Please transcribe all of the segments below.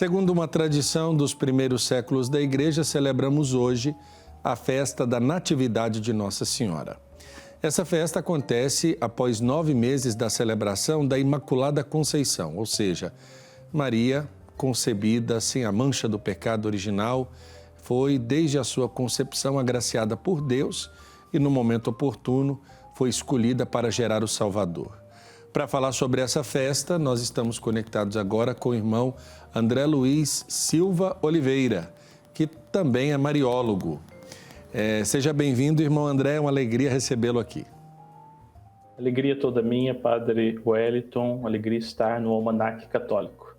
Segundo uma tradição dos primeiros séculos da Igreja, celebramos hoje a festa da Natividade de Nossa Senhora. Essa festa acontece após 9 meses da celebração da Imaculada Conceição, ou seja, Maria, concebida sem a mancha do pecado original, foi desde a sua concepção agraciada por Deus e no momento oportuno foi escolhida para gerar o Salvador. Para falar sobre essa festa, nós estamos conectados agora com o irmão André Luiz Silva Oliveira, que também é mariólogo. Seja bem-vindo, irmão André, é uma alegria recebê-lo aqui. Alegria toda minha, Padre Wellington, alegria estar no Almanaque Católico.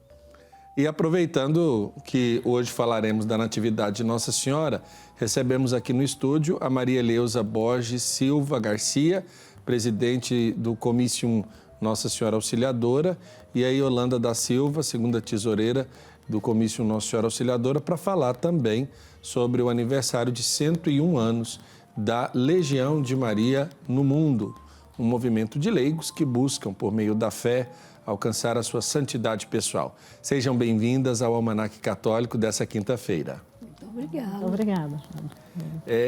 E aproveitando que hoje falaremos da Natividade de Nossa Senhora, recebemos aqui no estúdio a Maria Eleusa Borges Silva Garcia, presidente do Comício Nossa Senhora Auxiliadora, e a Yolanda da Silva, segunda tesoureira do Comício Nossa Senhora Auxiliadora, para falar também sobre o aniversário de 101 anos da Legião de Maria no mundo, um movimento de leigos que buscam, por meio da fé, alcançar a sua santidade pessoal. Sejam bem-vindas ao Almanaque Católico dessa quinta-feira. Muito obrigada. Muito obrigada.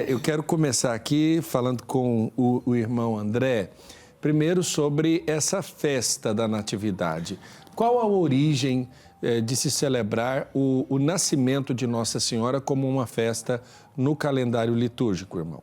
Eu quero começar aqui falando com o irmão André, primeiro sobre essa festa da Natividade. Qual a origem de se celebrar o nascimento de Nossa Senhora como uma festa no calendário litúrgico, irmão?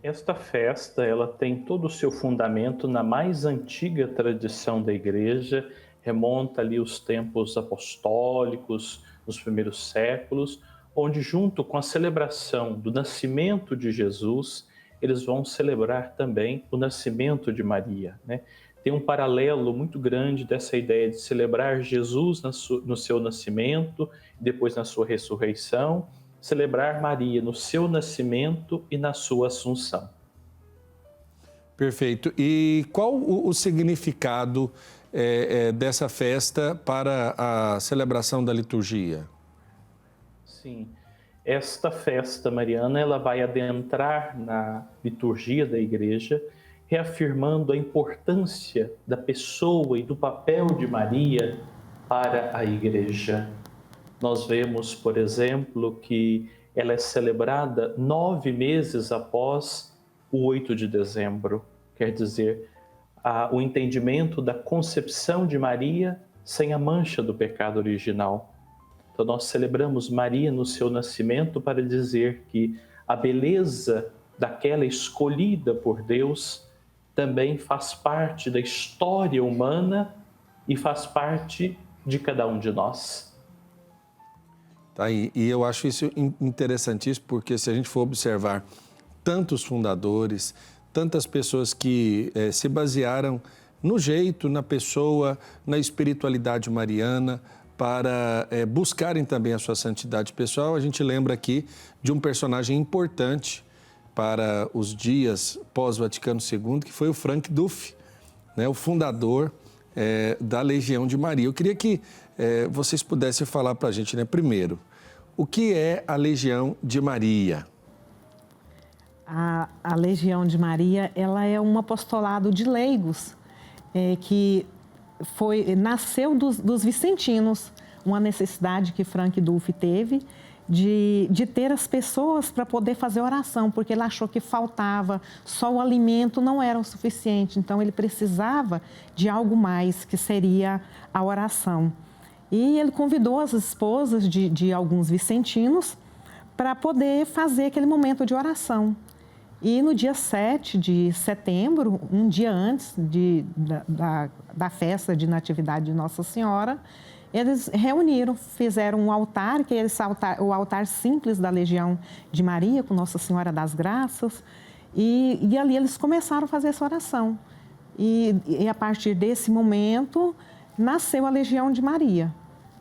Esta festa, ela tem todo o seu fundamento na mais antiga tradição da Igreja, remonta ali os tempos apostólicos, nos primeiros séculos, onde junto com a celebração do nascimento de Jesus, eles vão celebrar também o nascimento de Maria, né? Tem um paralelo muito grande dessa ideia de celebrar Jesus no seu nascimento, depois na sua ressurreição, celebrar Maria no seu nascimento e na sua assunção. Perfeito. E qual o significado dessa festa para a celebração da liturgia? Sim, esta festa mariana ela vai adentrar na liturgia da Igreja, reafirmando a importância da pessoa e do papel de Maria para a Igreja. Nós vemos, por exemplo, que ela é celebrada 9 meses após o 8 de dezembro. Quer dizer, o entendimento da concepção de Maria sem a mancha do pecado original. Então, nós celebramos Maria no seu nascimento para dizer que a beleza daquela escolhida por Deus também faz parte da história humana e faz parte de cada um de nós. Tá aí. E eu acho isso interessantíssimo, porque se a gente for observar tantos fundadores, tantas pessoas que se basearam no jeito, na pessoa, na espiritualidade mariana, para buscarem também a sua santidade pessoal, a gente lembra aqui de um personagem importante para os dias pós-Vaticano II, que foi o Frank Duff, né, o fundador da Legião de Maria. Eu queria que vocês pudessem falar para a gente, né, primeiro, o que é a Legião de Maria? A Legião de Maria, ela é um apostolado de leigos que nasceu dos vicentinos, uma necessidade que Frank Duff teve de ter as pessoas para poder fazer oração, porque ele achou que faltava, só o alimento não era o suficiente, então ele precisava de algo mais, que seria a oração. E ele convidou as esposas de alguns vicentinos para poder fazer aquele momento de oração. E no dia 7 de setembro, um dia antes da festa de Natividade de Nossa Senhora, eles reuniram, fizeram um altar, que é o altar simples da Legião de Maria, com Nossa Senhora das Graças, e ali eles começaram a fazer essa oração. E a partir desse momento, nasceu a Legião de Maria.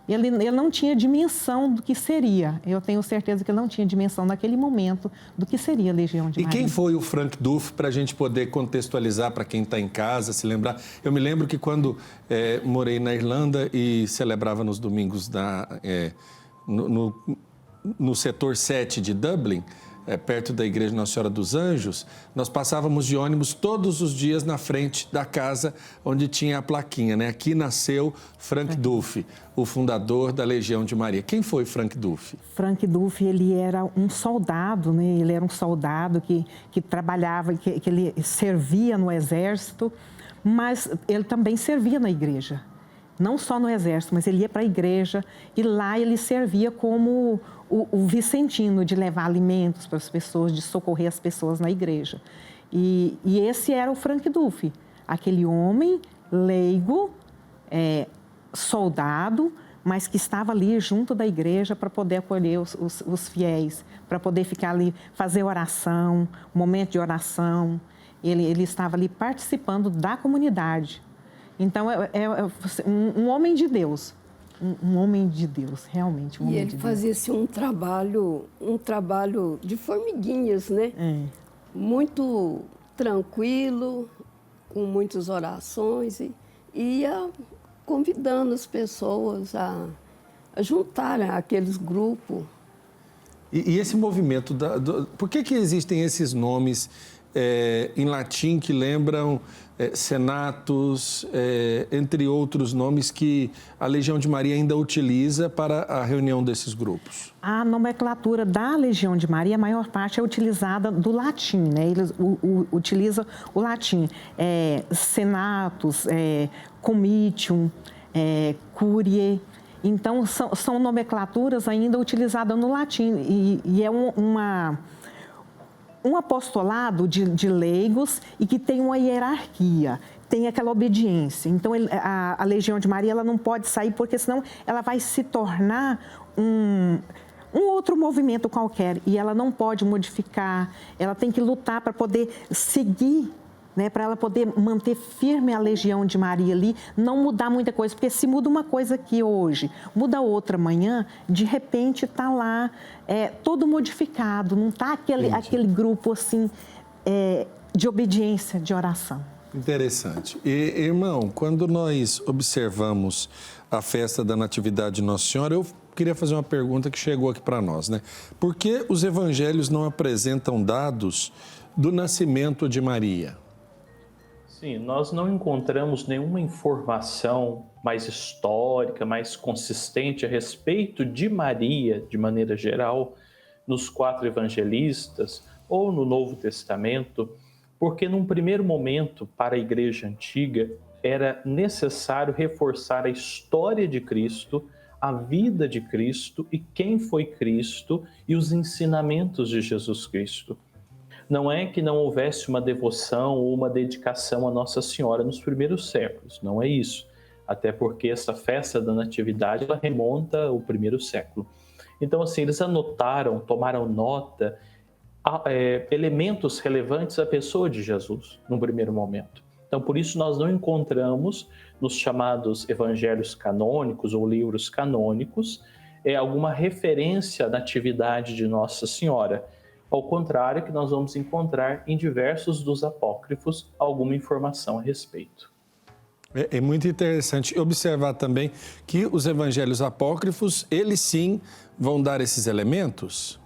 Ele não tinha dimensão do que seria. Eu tenho certeza que ele não tinha dimensão naquele momento do que seria a Legião de Maria. E quem foi o Frank Duff, para a gente poder contextualizar para quem está em casa, se lembrar? Eu me lembro que quando morei na Irlanda e celebrava nos domingos no setor 7 de Dublin, perto da igreja Nossa Senhora dos Anjos, nós passávamos de ônibus todos os dias na frente da casa onde tinha a plaquinha, né? Aqui nasceu Frank Duff, o fundador da Legião de Maria. Quem foi Frank Duff? Frank Duff, ele era um soldado, né? Ele era um soldado que trabalhava, que ele servia no exército, mas ele também servia na igreja. Não só no exército, mas ele ia para a igreja e lá ele servia como o vicentino, de levar alimentos para as pessoas, de socorrer as pessoas na igreja. E esse era o Frank Duff, aquele homem leigo, soldado, mas que estava ali junto da igreja para poder acolher os fiéis, para poder ficar ali, fazer oração, momento de oração. Ele estava ali participando da comunidade. Então, um homem de Deus, um homem de Deus, realmente um homem de Deus. E ele fazia-se um trabalho de formiguinhas, né? Muito tranquilo, com muitas orações, e ia convidando as pessoas a juntarem aqueles grupos. E esse movimento, por que existem esses nomes em latim que lembram senatos, entre outros nomes que a Legião de Maria ainda utiliza para a reunião desses grupos? A nomenclatura da Legião de Maria, a maior parte é utilizada do latim, né? Eles utilizam o latim, senatus, comitium, curie. Então, são nomenclaturas ainda utilizadas no latim e é um apostolado de leigos e que tem uma hierarquia, tem aquela obediência. Então, a Legião de Maria ela não pode sair, porque senão ela vai se tornar um outro movimento qualquer e ela não pode modificar, ela tem que lutar para poder seguir, né, para ela poder manter firme a Legião de Maria ali, não mudar muita coisa, porque se muda uma coisa aqui hoje, muda outra amanhã, de repente está lá todo modificado, não está aquele grupo assim de obediência, de oração. Interessante. E, irmão, quando nós observamos a festa da Natividade de Nossa Senhora, eu queria fazer uma pergunta que chegou aqui para nós, né? Por que os evangelhos não apresentam dados do nascimento de Maria? Sim, nós não encontramos nenhuma informação mais histórica, mais consistente a respeito de Maria, de maneira geral, nos 4 evangelistas ou no Novo Testamento, porque num primeiro momento, para a Igreja Antiga, era necessário reforçar a história de Cristo, a vida de Cristo e quem foi Cristo e os ensinamentos de Jesus Cristo. Não é que não houvesse uma devoção ou uma dedicação a Nossa Senhora nos primeiros séculos, não é isso. Até porque essa festa da Natividade ela remonta ao primeiro século. Então, assim, eles anotaram, tomaram nota, elementos relevantes à pessoa de Jesus, num primeiro momento. Então, por isso nós não encontramos nos chamados evangelhos canônicos ou livros canônicos alguma referência à Natividade de Nossa Senhora. Ao contrário, que nós vamos encontrar em diversos dos apócrifos alguma informação a respeito. É muito interessante observar também que os evangelhos apócrifos, eles sim vão dar esses elementos?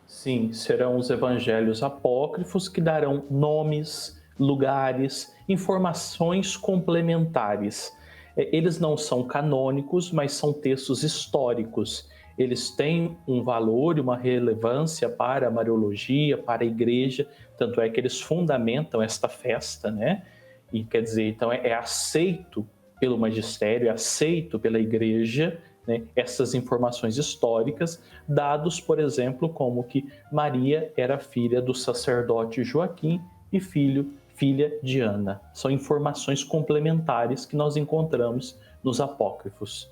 Sim, serão os evangelhos apócrifos que darão nomes, lugares, informações complementares. Eles não são canônicos, mas são textos históricos. Eles têm um valor e uma relevância para a Mariologia, para a Igreja, tanto é que eles fundamentam esta festa, né? E quer dizer, então é aceito pelo magistério, é aceito pela Igreja, né, essas informações históricas, dados, por exemplo, como que Maria era filha do sacerdote Joaquim e filha de Ana. São informações complementares que nós encontramos nos apócrifos.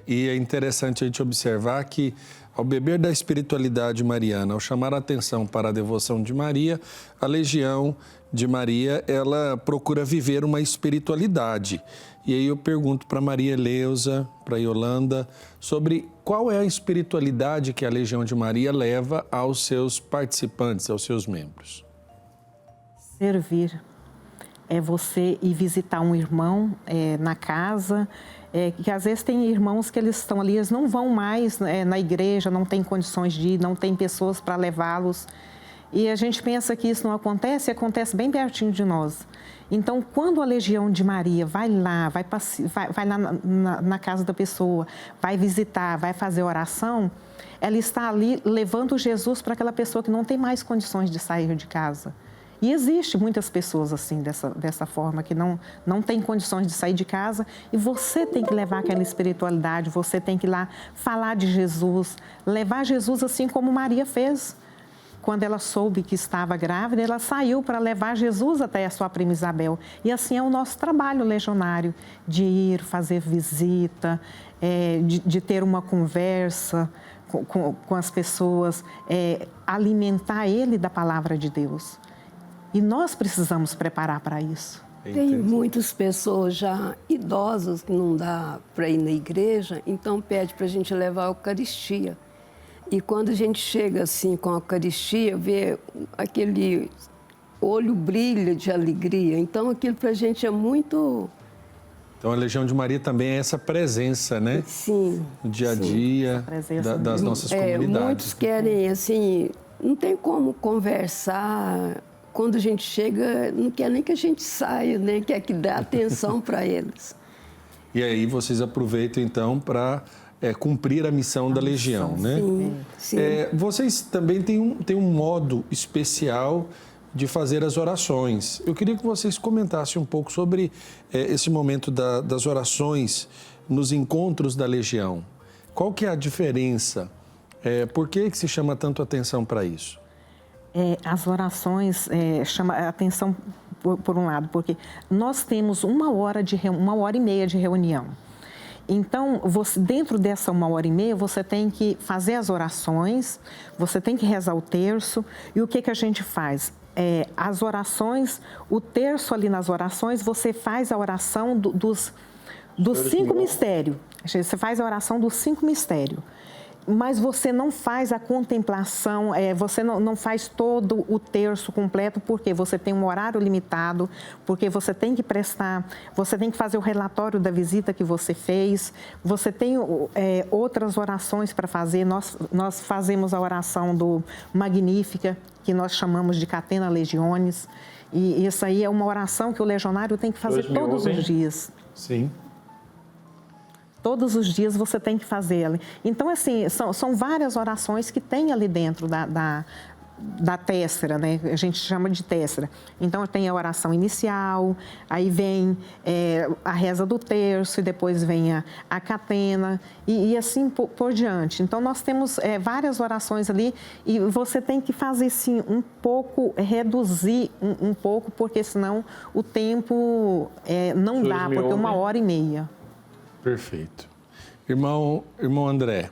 E é interessante a gente observar que, ao beber da espiritualidade mariana, ao chamar a atenção para a devoção de Maria, a Legião de Maria, ela procura viver uma espiritualidade. E aí eu pergunto para Maria Eleusa, para Yolanda, sobre qual é a espiritualidade que a Legião de Maria leva aos seus participantes, aos seus membros. Servir. É você ir visitar um irmão na casa, que às vezes tem irmãos que eles estão ali, eles não vão mais na igreja, não tem condições de ir, não tem pessoas para levá-los. E a gente pensa que isso não acontece, e acontece bem pertinho de nós. Então, quando a Legião de Maria vai lá, vai lá na casa da pessoa, vai visitar, vai fazer oração, ela está ali levando Jesus para aquela pessoa que não tem mais condições de sair de casa. E existe muitas pessoas assim, dessa forma, que não tem condições de sair de casa, e você tem que levar aquela espiritualidade, você tem que ir lá falar de Jesus, levar Jesus assim como Maria fez. Quando ela soube que estava grávida, ela saiu para levar Jesus até a sua prima Isabel. E assim é o nosso trabalho legionário, de ir, fazer visita, de ter uma conversa com as pessoas, alimentar ele da palavra de Deus. E nós precisamos preparar para isso. Tem muitas pessoas já idosas que não dá para ir na igreja, então pede para a gente levar a Eucaristia. E quando a gente chega assim com a Eucaristia, vê aquele olho brilha de alegria. Então aquilo para a gente é muito... Então a Legião de Maria também é essa presença, né? Sim. No dia a dia das nossas comunidades. Muitos querem assim, não tem como conversar... Quando a gente chega, não quer nem que a gente saia, né? Quer que dê atenção para eles. E aí vocês aproveitam, então, para cumprir a missão da Legião, né? Sim, sim. Vocês também têm um modo especial de fazer as orações. Eu queria que vocês comentassem um pouco sobre esse momento das orações nos encontros da Legião. Qual que é a diferença? Por que se chama tanto atenção para isso? As orações chamam a atenção por um lado, porque nós temos 1h30 de reunião. Então, dentro dessa 1h30, você tem que fazer as orações, você tem que rezar o terço. E o que a gente faz? As orações, o terço ali nas orações, você faz a oração dos 5 mistérios. Você faz a oração dos 5 mistérios. Mas você não faz a contemplação, você não faz todo o terço completo, porque você tem um horário limitado, porque você tem que você tem que fazer o relatório da visita que você fez, você tem outras orações para fazer. Nós fazemos a oração do Magnífica, que nós chamamos de Catena Legiones, e isso aí é uma oração que o legionário tem que fazer todos os dias. Sim. Todos os dias você tem que fazê-la. Então, assim, são várias orações que tem ali dentro da tésera, né? A gente chama de tésera. Então, tem a oração inicial, aí vem a reza do terço, e depois vem a catena, e assim por diante. Então, nós temos várias orações ali, e você tem que fazer, sim, um pouco, reduzir um pouco, porque senão o tempo não dá, porque é 1h30. Perfeito. Irmão André,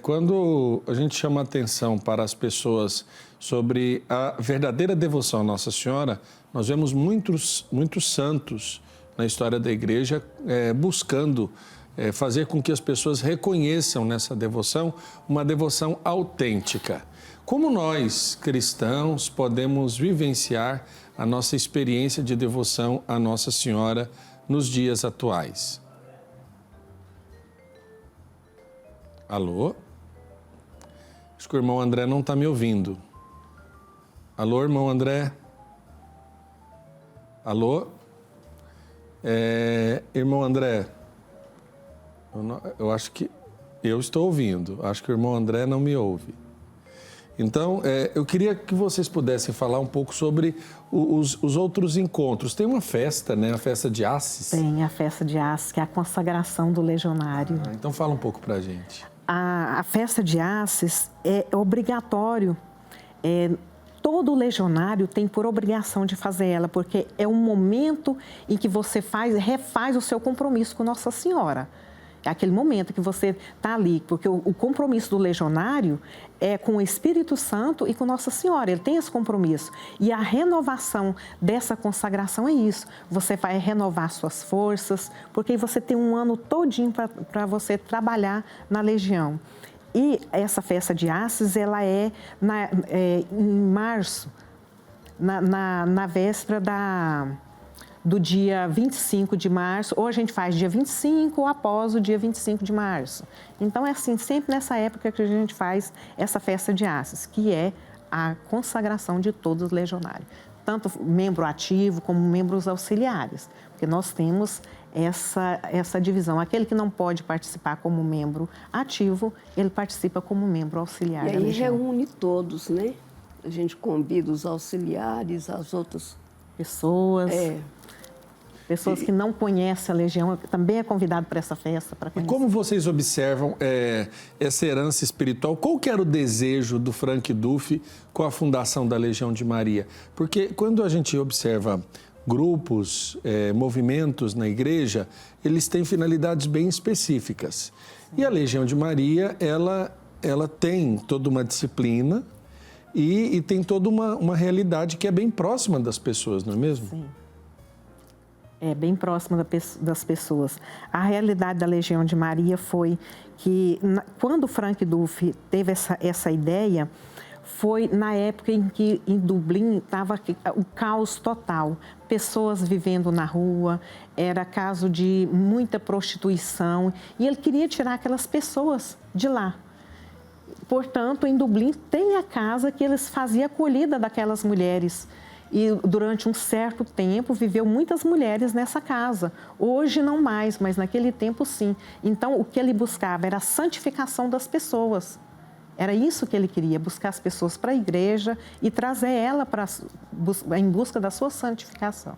quando a gente chama atenção para as pessoas sobre a verdadeira devoção à Nossa Senhora, nós vemos muitos santos na história da igreja buscando fazer com que as pessoas reconheçam nessa devoção uma devoção autêntica. Como nós, cristãos, podemos vivenciar a nossa experiência de devoção à Nossa Senhora nos dias atuais? Alô? Acho que o irmão André não está me ouvindo. Alô, irmão André? Alô? Irmão André? Eu acho que eu estou ouvindo. Acho que o irmão André não me ouve. Então, eu queria que vocês pudessem falar um pouco sobre os outros encontros. Tem uma festa, né? A festa de Assis. Tem a festa de Assis, que é a consagração do legionário. Então, fala um pouco para a gente. A festa de Assis é obrigatório. Todo legionário tem por obrigação de fazer ela, porque é um momento em que você refaz o seu compromisso com Nossa Senhora. É aquele momento que você está ali, porque o compromisso do legionário é com o Espírito Santo e com Nossa Senhora. Ele tem esse compromisso. E a renovação dessa consagração é isso. Você vai renovar suas forças, porque aí você tem um ano todinho para você trabalhar na Legião. E essa festa de Assis, ela é em março, na véspera do dia 25 de março, ou a gente faz dia 25 ou após o dia 25 de março. Então, é assim, sempre nessa época que a gente faz essa festa de Assis, que é a consagração de todos os legionários, tanto membro ativo como membros auxiliares, porque nós temos essa divisão. Aquele que não pode participar como membro ativo, ele participa como membro auxiliar. E aí reúne todos, né? A gente convida os auxiliares, as outras pessoas. Pessoas que não conhecem a Legião, também é convidado para essa festa. Para conhecer. E como vocês observam essa herança espiritual? Qual que era o desejo do Frank Duff com a fundação da Legião de Maria? Porque quando a gente observa grupos, movimentos na igreja, eles têm finalidades bem específicas. E a Legião de Maria, ela tem toda uma disciplina e tem toda uma realidade que é bem próxima das pessoas, não é mesmo? Sim. É bem próxima das pessoas. A realidade da Legião de Maria foi que, quando o Frank Duff teve essa ideia, foi na época em que em Dublin estava o caos total. Pessoas vivendo na rua, era caso de muita prostituição e ele queria tirar aquelas pessoas de lá. Portanto, em Dublin tem a casa que eles faziam acolhida daquelas mulheres. E durante um certo tempo viveu muitas mulheres nessa casa. Hoje não mais, mas naquele tempo sim. Então o que ele buscava era a santificação das pessoas. Era isso que ele queria, buscar as pessoas para a igreja e trazer ela em busca da sua santificação.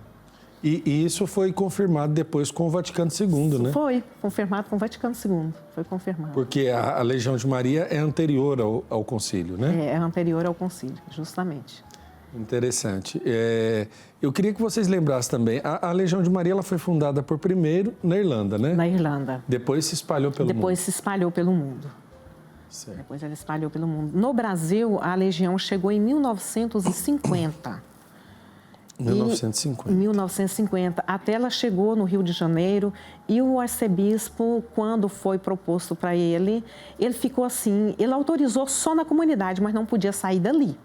E isso foi confirmado depois com o Vaticano II, né? Foi confirmado com o Vaticano II, foi confirmado. Porque a Legião de Maria é anterior ao concílio, né? É anterior ao concílio, justamente. Interessante. Eu queria que vocês lembrassem também, a Legião de Maria ela foi fundada por primeiro na Irlanda, né? Na Irlanda. Depois se espalhou pelo mundo. Depois se espalhou pelo mundo. Certo. Depois ela espalhou pelo mundo. No Brasil, a Legião chegou em 1950. 1950. Em 1950. Até ela chegou no Rio de Janeiro e o arcebispo, quando foi proposto para ele ficou assim, ele autorizou só na comunidade, mas não podia sair dali.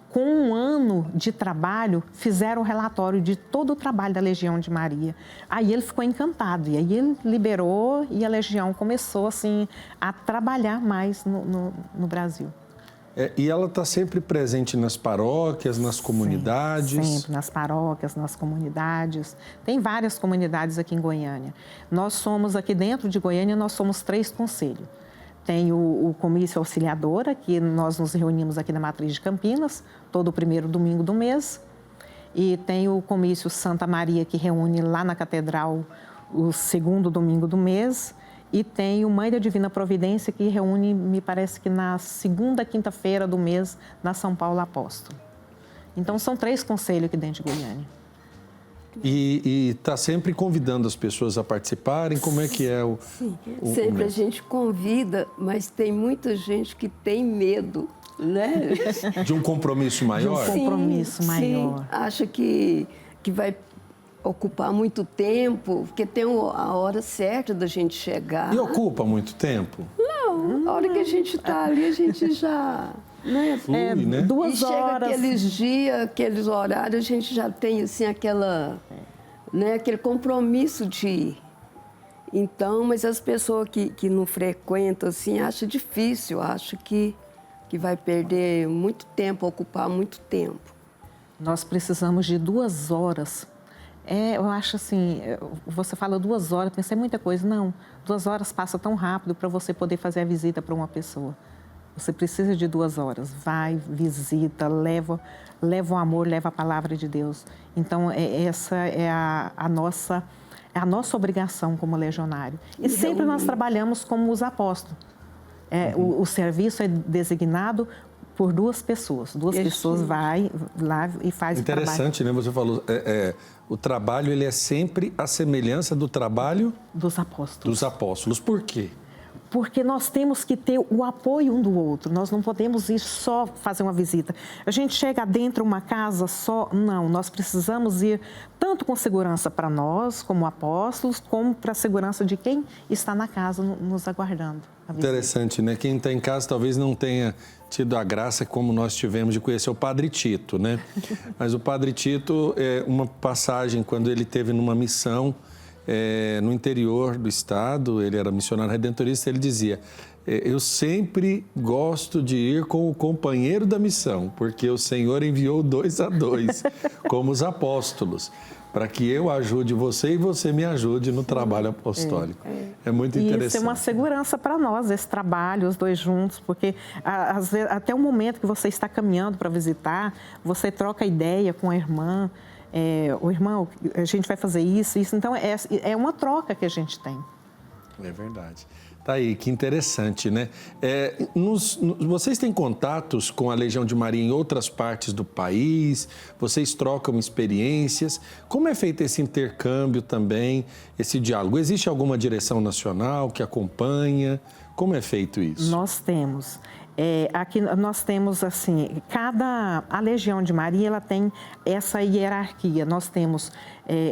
Com um ano de trabalho, fizeram o relatório de todo o trabalho da Legião de Maria. Aí ele ficou encantado, e aí ele liberou e a Legião começou assim, a trabalhar mais no Brasil. E ela está sempre presente nas paróquias, nas comunidades? Sempre, nas paróquias, nas comunidades. Tem várias comunidades aqui em Goiânia. Nós somos, aqui dentro de Goiânia, nós somos 3 conselhos. Tem o Comício Auxiliadora, que nós nos reunimos aqui na Matriz de Campinas, todo o primeiro domingo do mês. E tem o Comício Santa Maria, que reúne lá na Catedral o segundo domingo do mês. E tem o Mãe da Divina Providência, que reúne, me parece que na segunda quinta-feira do mês, na São Paulo Apóstolo. Então, são 3 conselhos aqui dentro de Goiânia. E está sempre convidando as pessoas a participarem? Como é que é o sempre a gente convida, mas tem muita gente que tem medo, né? De um compromisso maior? De um compromisso maior. Sim, acha que vai ocupar muito tempo, porque tem a hora certa da gente chegar. E ocupa muito tempo? Não, a hora que a gente está ali, a gente já... Né? Flui, né? 2 horas. Chega aqueles dias, aqueles horários, a gente já tem assim né, aquele compromisso de ir. Então, mas as pessoas que não frequentam assim, acham difícil, acham que vai perder muito tempo, ocupar muito tempo. Nós precisamos de 2 horas. Eu acho assim, você fala 2 horas, pensei muita coisa. Não, 2 horas passa tão rápido para você poder fazer a visita para uma pessoa. Você precisa de 2 horas. Vai, visita, leva o amor, leva a palavra de Deus. Então, essa é a nossa obrigação como legionário. E sempre nós trabalhamos como os apóstolos. O serviço é designado por 2 pessoas. 2 pessoas vai lá e faz o trabalho. Interessante, né? Você falou, o trabalho ele é sempre a semelhança do trabalho dos apóstolos. Dos apóstolos. Por quê? porque nós temos que ter o apoio um do outro, nós não podemos ir só fazer uma visita. A gente chega dentro de uma casa só, não, nós precisamos ir tanto com segurança para nós, como apóstolos, como para a segurança de quem está na casa nos aguardando. Interessante, né? Quem está em casa talvez não tenha tido a graça como nós tivemos de conhecer o Padre Tito, né? Mas o Padre Tito, uma passagem quando ele teve numa missão no interior do estado, ele era missionário redentorista, ele dizia: eu sempre gosto de ir com o companheiro da missão, porque o Senhor enviou 2 a 2, como os apóstolos, para que eu ajude você e você me ajude no trabalho apostólico. É muito interessante. E isso é uma segurança para nós, esse trabalho, os dois juntos, porque às vezes, até o momento que você está caminhando para visitar, você troca ideia com a irmã, o irmão, a gente vai fazer isso, então é uma troca que a gente tem. É verdade. Tá aí, que interessante, né? Vocês têm contatos com a Legião de Maria em outras partes do país? Vocês trocam experiências? Como é feito esse intercâmbio também, esse diálogo? Existe alguma direção nacional que acompanha? Como é feito isso? Nós temos. Aqui nós temos, assim, a Legião de Maria, ela tem essa hierarquia. Nós temos,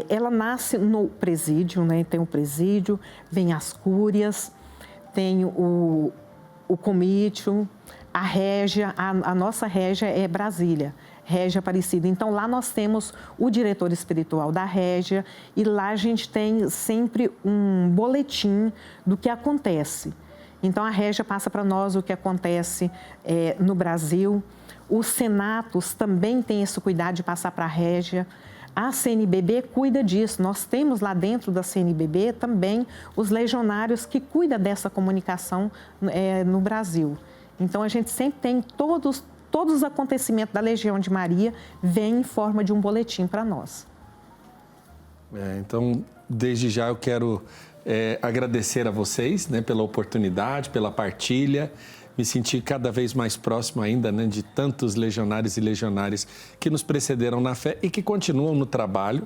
ela nasce no presídio, né? Tem o presídio, vem as cúrias, tem o comítio, a régia, a nossa régia é Brasília, Régia Aparecida. Então, lá nós temos o diretor espiritual da régia e lá a gente tem sempre um boletim do que acontece. Então, a régia passa para nós o que acontece no Brasil. Os senatos também têm esse cuidado de passar para a régia. A CNBB cuida disso. Nós temos lá dentro da CNBB também os legionários que cuidam dessa comunicação no Brasil. Então, a gente sempre tem todos os acontecimentos da Legião de Maria vêm em forma de um boletim para nós. Então, desde já eu quero agradecer a vocês, né, pela oportunidade, pela partilha. Me senti cada vez mais próximo ainda, né, de tantos legionários e legionárias que nos precederam na fé e que continuam no trabalho,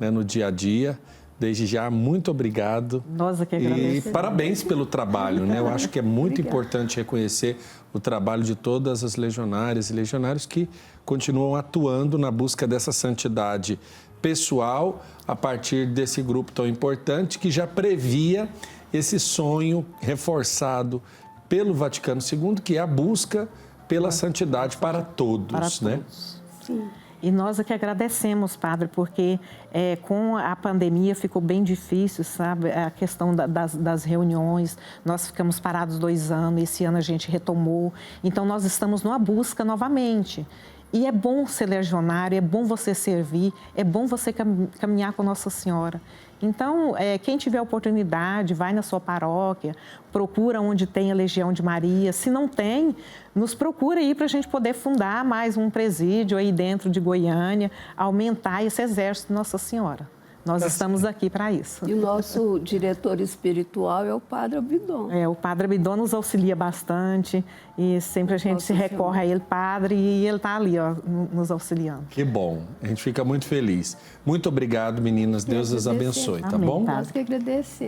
né, no dia a dia. Desde já, muito obrigado. Nós aqui agradecemos. E parabéns pelo trabalho, né? Eu acho que é muito importante reconhecer o trabalho de todas as legionárias e legionários que continuam atuando na busca dessa santidade pessoal a partir desse grupo tão importante que já previa esse sonho reforçado pelo Vaticano II, que é a busca pela santidade para todos, né? Sim. E nós aqui agradecemos, Padre, porque com a pandemia ficou bem difícil, sabe? A questão das reuniões, nós ficamos parados 2 anos, esse ano a gente retomou. Então, nós estamos numa busca novamente. E é bom ser legionário, é bom você servir, é bom você caminhar com Nossa Senhora. Então, quem tiver oportunidade, vai na sua paróquia, procura onde tem a Legião de Maria. Se não tem, nos procura aí para a gente poder fundar mais um presídio aí dentro de Goiânia, aumentar esse exército de Nossa Senhora. Nós estamos aqui para isso. E o nosso diretor espiritual é o Padre Abidon. O Padre Abidon nos auxilia bastante e sempre a gente se recorre a ele, Padre, e ele está ali, ó, nos auxiliando. Que bom, a gente fica muito feliz. Muito obrigado, meninas, Deus as abençoe, tá bom? Nós que agradecemos.